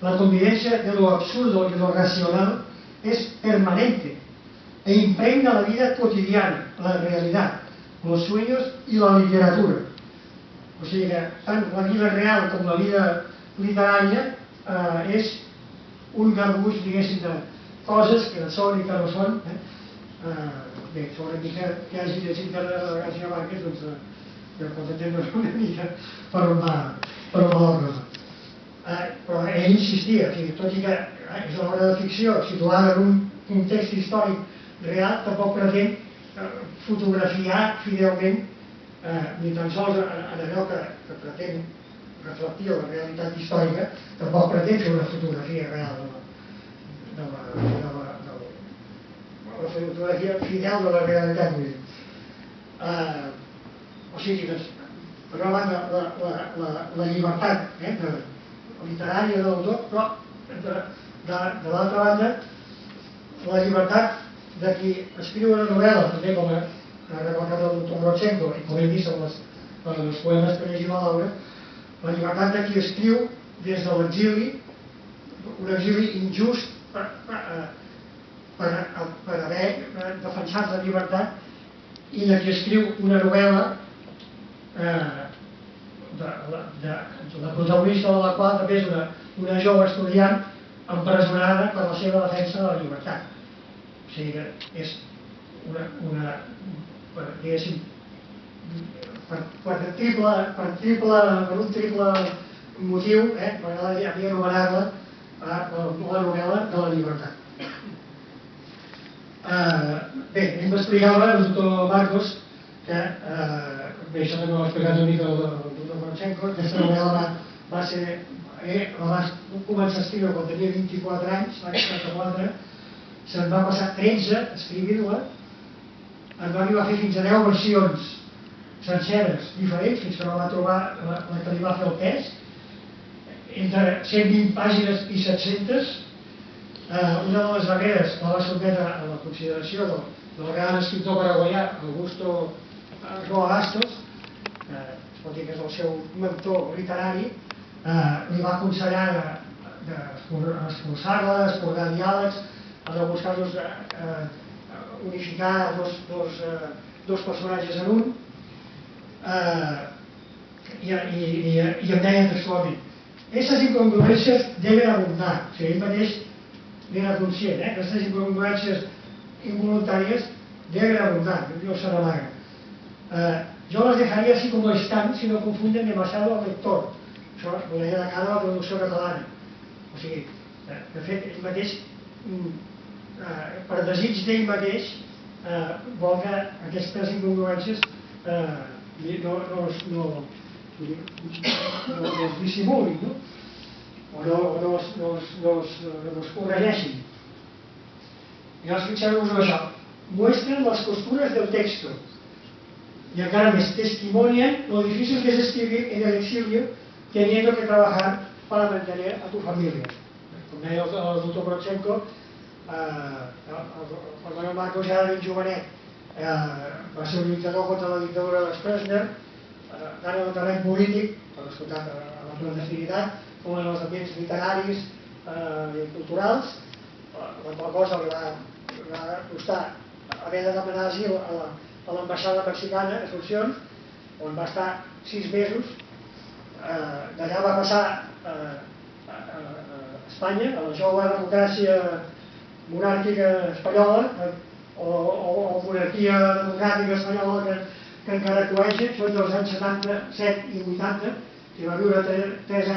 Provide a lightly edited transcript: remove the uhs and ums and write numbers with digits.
La convivencia de lo absurdo y lo racional es permanente e impregna la vida cotidiana, la realidad, los sueños y la literatura. O sigui que tant la vida real com la vida literària és un garbuix, diguéssim, de coses que són i que no són. Bé, sobre que hagi llegit García Márquez, doncs ja pot entendre una mica per on va la cosa. Però ell insistia, tot i que és una obra de ficció situada en un context històric real, tampoc pretén fotografiar fidelment ni tan sols en allò que pretén reflectir la realitat històrica, tampoc pretén fer una fotografia real de la fotografia fidel de la realitat. O sigui, per una banda, la llibertat literària de l'autor, però de l'altra banda, la llibertat de qui escriu una novel·la, també com ha remarcat el doctor Rodchenko, i com hem vist en els poemes que llegim a l'obra, la llibertat de qui escriu des de l'exili, un exili injust per haver defensat la llibertat, i de qui escriu una novel·la la protagonista de la qual també és una jove estudiant empresonada per la seva defensa de la llibertat. O sigui que és diguéssim, per un triple motiu, m'agradaria anomenar-la la novel·la de la llibertat. Bé, hem d'explicar-la al doctor Marcos, que bé, això també ho ha explicat una mica el doctor Rodchenko. Aquesta novel·la va començar a escriure quan tenia 24 anys, l'any 74, se'n va passar 13 escrivint-la, en va arribar a fer fins a 10 versions senceres diferents, fins que no va trobar la que li va fer el pes, entre 120 pàgines i 700. Una de les darreres la va sotmetre a la consideració del gran escriptor paraguaià Augusto Roa Bastos, es pot dir que és el seu mentor literari. Li va aconsellar d'esforçar-la, d'escordar diàlegs, en alguns casos unificar dos personatges en un, i em deia textualment: estas incongruencias deben abundar. O sigui, ell mateix n'era conscient, que aquestes incongruències involuntàries deben abundar, diu Saramaga. Yo las dejaría así como están si no confunden demasiado al lector. Això ho deia de cara a la traducció catalana. O sigui, de fet, ell mateix, per desig d'ell mateix, vol que aquestes incongruències no es dissimulin, o no es corregeixin. Llavors, fixeu-vos això: muestran las costuras del texto y encara més, testimonian lo difícil que es escribir en el exilio teniendo que trabajar para mantener a tu familia. Com deia el doctor Rodchenko, el Manuel Marcos ja era ben jovenet, va ser un lluitador contra la dictadura de Stroessner, tant en el terreny polític, per descomptat a la clandestinitat, com en els ambients literaris i culturals, la qual cosa li va costar haver de demanar asil a l'ambaixada mexicana, a Asunción, on va estar 6 mesos. D'allà va passar a Espanya, a la jove democràcia monàrquica espanyola, o monarquia democràtica espanyola que encara coeja, són dels anys 77 i 80, i va viure 3 anys